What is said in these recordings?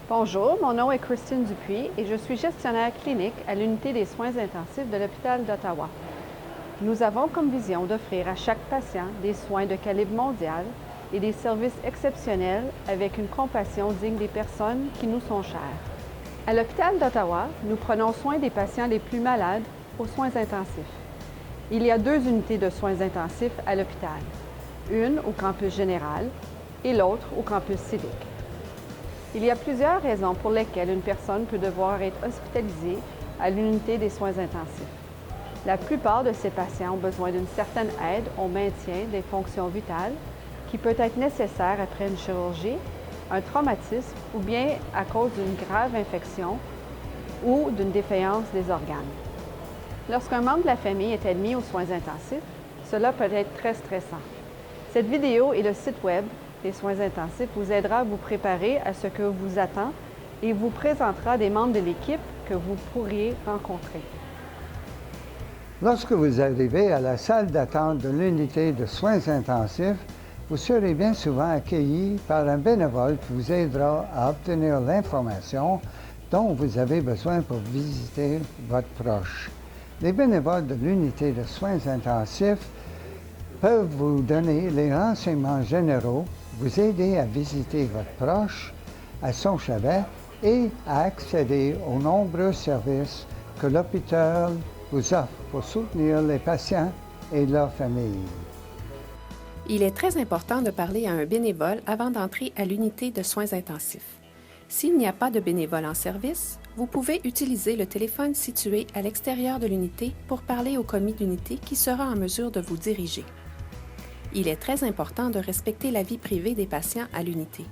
Bonjour, mon nom est Christine Dupuis et je suis gestionnaire clinique à l'unité des soins intensifs de l'hôpital d'Ottawa. Nous avons comme vision d'offrir à chaque patient des soins de calibre mondial et des services exceptionnels avec une compassion digne des personnes qui nous sont chères. À l'hôpital d'Ottawa, nous prenons soin des patients les plus malades aux soins intensifs. Il y a 2 unités de soins intensifs à l'hôpital, une au campus général et l'autre au campus civique. Il y a plusieurs raisons pour lesquelles une personne peut devoir être hospitalisée à l'unité des soins intensifs. La plupart de ces patients ont besoin d'une certaine aide au maintien des fonctions vitales qui peut être nécessaire après une chirurgie, un traumatisme ou bien à cause d'une grave infection ou d'une défaillance des organes. Lorsqu'un membre de la famille est admis aux soins intensifs, cela peut être très stressant. Cette vidéo et le site web des soins intensifs vous aidera à vous préparer à ce que vous attend et vous présentera des membres de l'équipe que vous pourriez rencontrer. Lorsque vous arrivez à la salle d'attente de l'unité de soins intensifs, vous serez bien souvent accueilli par un bénévole qui vous aidera à obtenir l'information dont vous avez besoin pour visiter votre proche. Les bénévoles de l'unité de soins intensifs peuvent vous donner les renseignements généraux, vous aider à visiter votre proche à son chevet et à accéder aux nombreux services que l'hôpital vous offre pour soutenir les patients et leurs familles. Il est très important de parler à un bénévole avant d'entrer à l'unité de soins intensifs. S'il n'y a pas de bénévole en service, vous pouvez utiliser le téléphone situé à l'extérieur de l'unité pour parler au commis d'unité qui sera en mesure de vous diriger. Il est très important de respecter la vie privée des patients à l'unité.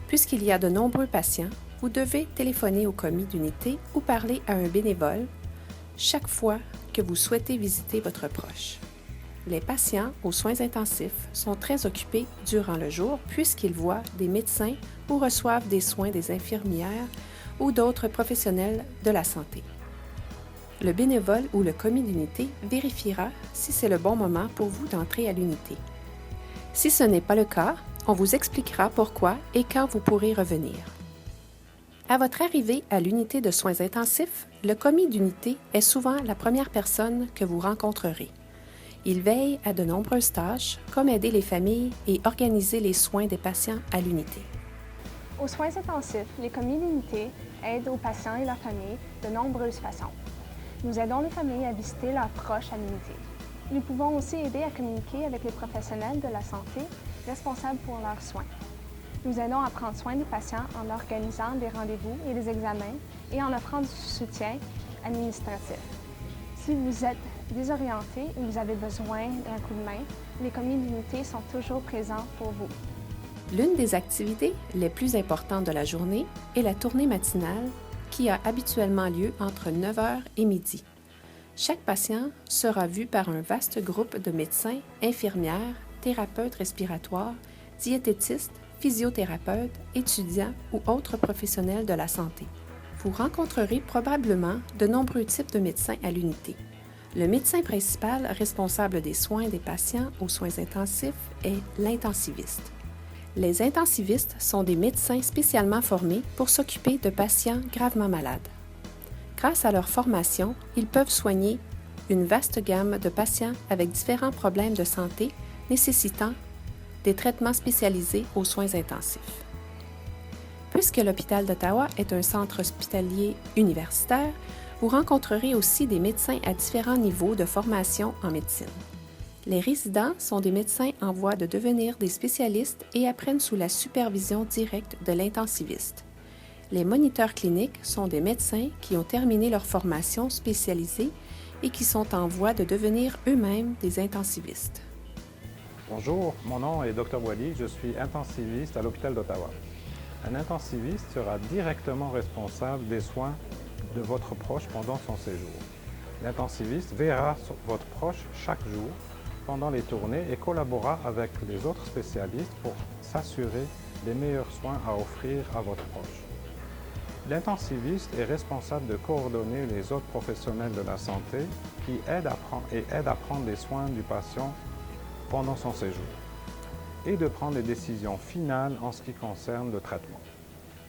Puisqu'il y a de nombreux patients, vous devez téléphoner au commis d'unité ou parler à un bénévole chaque fois que vous souhaitez visiter votre proche. Les patients aux soins intensifs sont très occupés durant le jour puisqu'ils voient des médecins ou reçoivent des soins des infirmières ou d'autres professionnels de la santé. Le bénévole ou le commis d'unité vérifiera si c'est le bon moment pour vous d'entrer à l'unité. Si ce n'est pas le cas, on vous expliquera pourquoi et quand vous pourrez revenir. À votre arrivée à l'unité de soins intensifs, le commis d'unité est souvent la première personne que vous rencontrerez. Il veille à de nombreuses tâches, comme aider les familles et organiser les soins des patients à l'unité. Aux soins intensifs, les commis d'unité aident aux patients et leurs familles de nombreuses façons. Nous aidons les familles à visiter leurs proches à l'unité. Nous pouvons aussi aider à communiquer avec les professionnels de la santé responsables pour leurs soins. Nous aidons à prendre soin des patients en organisant des rendez-vous et des examens et en offrant du soutien administratif. Si vous êtes désorienté et vous avez besoin d'un coup de main, les commis d'unité sont toujours présents pour vous. L'une des activités les plus importantes de la journée est la tournée matinale qui a habituellement lieu entre 9h et midi. Chaque patient sera vu par un vaste groupe de médecins, infirmières, thérapeutes respiratoires, diététistes, physiothérapeutes, étudiants ou autres professionnels de la santé. Vous rencontrerez probablement de nombreux types de médecins à l'unité. Le médecin principal responsable des soins des patients aux soins intensifs est l'intensiviste. Les intensivistes sont des médecins spécialement formés pour s'occuper de patients gravement malades. Grâce à leur formation, ils peuvent soigner une vaste gamme de patients avec différents problèmes de santé nécessitant des traitements spécialisés aux soins intensifs. Puisque l'hôpital d'Ottawa est un centre hospitalier universitaire, vous rencontrerez aussi des médecins à différents niveaux de formation en médecine. Les résidents sont des médecins en voie de devenir des spécialistes et apprennent sous la supervision directe de l'intensiviste. Les moniteurs cliniques sont des médecins qui ont terminé leur formation spécialisée et qui sont en voie de devenir eux-mêmes des intensivistes. Bonjour, mon nom est Dr Wally, je suis intensiviste à l'hôpital d'Ottawa. Un intensiviste sera directement responsable des soins de votre proche pendant son séjour. L'intensiviste verra votre proche chaque jour pendant les tournées et collaborera avec les autres spécialistes pour s'assurer des meilleurs soins à offrir à votre proche. L'intensiviste est responsable de coordonner les autres professionnels de la santé qui aident à prendre les soins du patient pendant son séjour et de prendre les décisions finales en ce qui concerne le traitement.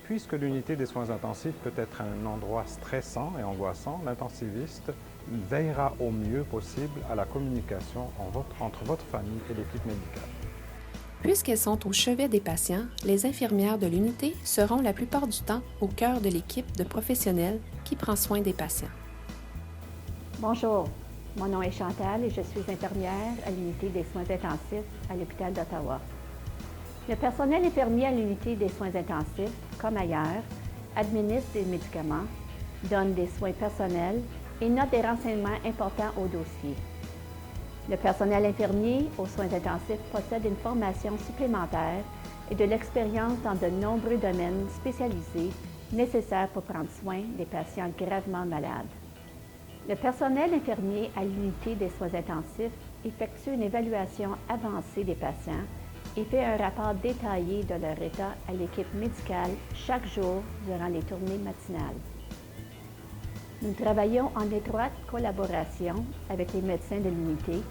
Puisque l'unité des soins intensifs peut être un endroit stressant et angoissant, l'intensiviste veillera au mieux possible à la communication entre votre famille et l'équipe médicale. Puisqu'elles sont au chevet des patients, les infirmières de l'unité seront la plupart du temps au cœur de l'équipe de professionnels qui prend soin des patients. Bonjour, mon nom est Chantal et je suis infirmière à l'unité des soins intensifs à l'hôpital d'Ottawa. Le personnel infirmier à l'unité des soins intensifs, comme ailleurs, administre des médicaments, donne des soins personnels et note des renseignements importants au dossier. Le personnel infirmier aux soins intensifs possède une formation supplémentaire et de l'expérience dans de nombreux domaines spécialisés nécessaires pour prendre soin des patients gravement malades. Le personnel infirmier à l'unité des soins intensifs effectue une évaluation avancée des patients et fait un rapport détaillé de leur état à l'équipe médicale chaque jour durant les tournées matinales. Nous travaillons en étroite collaboration avec les médecins de l'unité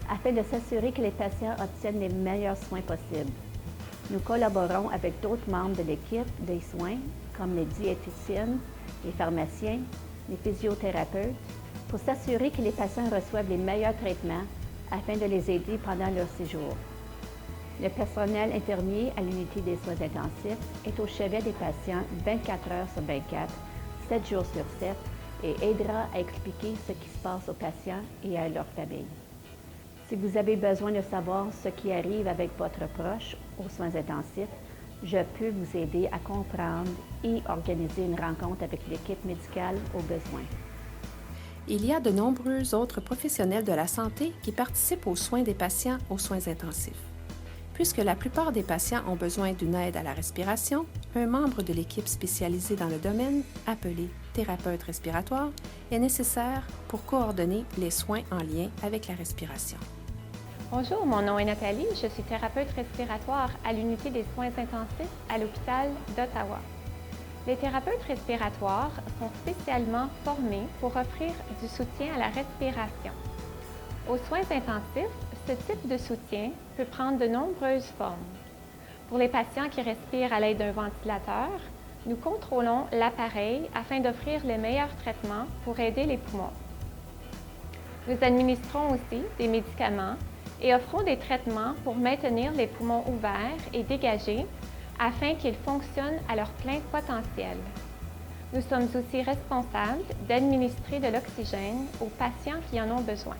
afin de s'assurer que les patients obtiennent les meilleurs soins possibles. Nous collaborons avec d'autres membres de l'équipe des soins, comme les diététiciennes, les pharmaciens, les physiothérapeutes, pour s'assurer que les patients reçoivent les meilleurs traitements afin de les aider pendant leur séjour. Le personnel infirmier à l'unité des soins intensifs est au chevet des patients 24 heures sur 24, 7 jours sur 7, et aidera à expliquer ce qui se passe aux patients et à leur famille. Si vous avez besoin de savoir ce qui arrive avec votre proche aux soins intensifs, je peux vous aider à comprendre et organiser une rencontre avec l'équipe médicale au besoin. Il y a de nombreux autres professionnels de la santé qui participent aux soins des patients aux soins intensifs. Puisque la plupart des patients ont besoin d'une aide à la respiration, un membre de l'équipe spécialisée dans le domaine, appelé thérapeute respiratoire, est nécessaire pour coordonner les soins en lien avec la respiration. Bonjour, mon nom est Nathalie, je suis thérapeute respiratoire à l'unité des soins intensifs à l'hôpital d'Ottawa. Les thérapeutes respiratoires sont spécialement formés pour offrir du soutien à la respiration. Aux soins intensifs, ce type de soutien peut prendre de nombreuses formes. Pour les patients qui respirent à l'aide d'un ventilateur, nous contrôlons l'appareil afin d'offrir le meilleur traitement pour aider les poumons. Nous administrons aussi des médicaments et offrons des traitements pour maintenir les poumons ouverts et dégagés afin qu'ils fonctionnent à leur plein potentiel. Nous sommes aussi responsables d'administrer de l'oxygène aux patients qui en ont besoin.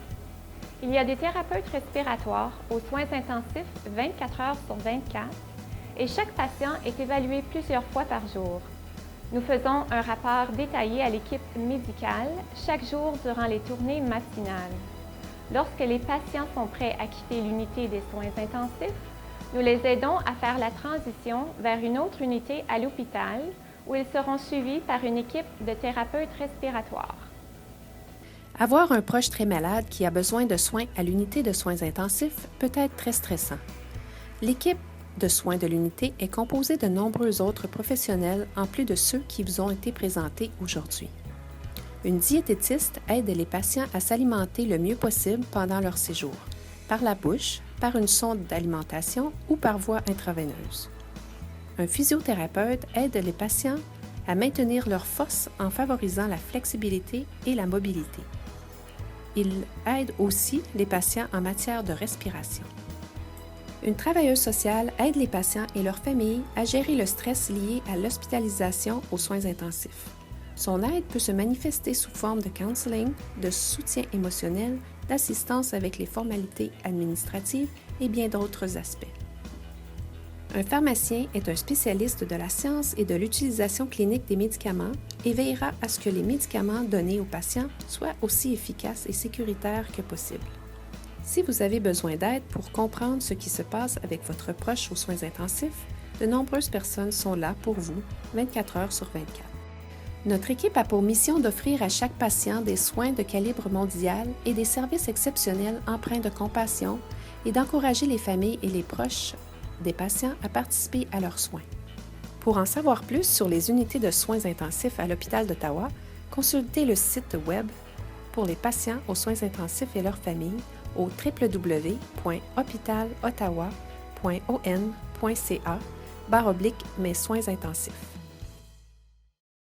Il y a des thérapeutes respiratoires aux soins intensifs 24 heures sur 24 et chaque patient est évalué plusieurs fois par jour. Nous faisons un rapport détaillé à l'équipe médicale chaque jour durant les tournées matinales. Lorsque les patients sont prêts à quitter l'unité des soins intensifs, nous les aidons à faire la transition vers une autre unité à l'hôpital où ils seront suivis par une équipe de thérapeutes respiratoires. Avoir un proche très malade qui a besoin de soins à l'unité de soins intensifs peut être très stressant. L'équipe de soins de l'unité est composée de nombreux autres professionnels en plus de ceux qui vous ont été présentés aujourd'hui. Une diététiste aide les patients à s'alimenter le mieux possible pendant leur séjour, par la bouche, par une sonde d'alimentation ou par voie intraveineuse. Un physiothérapeute aide les patients à maintenir leur force en favorisant la flexibilité et la mobilité. Il aide aussi les patients en matière de respiration. Une travailleuse sociale aide les patients et leurs familles à gérer le stress lié à l'hospitalisation aux soins intensifs. Son aide peut se manifester sous forme de counseling, de soutien émotionnel, d'assistance avec les formalités administratives et bien d'autres aspects. Un pharmacien est un spécialiste de la science et de l'utilisation clinique des médicaments et veillera à ce que les médicaments donnés aux patients soient aussi efficaces et sécuritaires que possible. Si vous avez besoin d'aide pour comprendre ce qui se passe avec votre proche aux soins intensifs, de nombreuses personnes sont là pour vous 24 heures sur 24. Notre équipe a pour mission d'offrir à chaque patient des soins de calibre mondial et des services exceptionnels empreints de compassion et d'encourager les familles et les proches des patients à participer à leurs soins. Pour en savoir plus sur les unités de soins intensifs à l'hôpital d'Ottawa, consultez le site web pour les patients aux soins intensifs et leurs familles au www.hopitalottawa.on.ca/mes soins intensifs.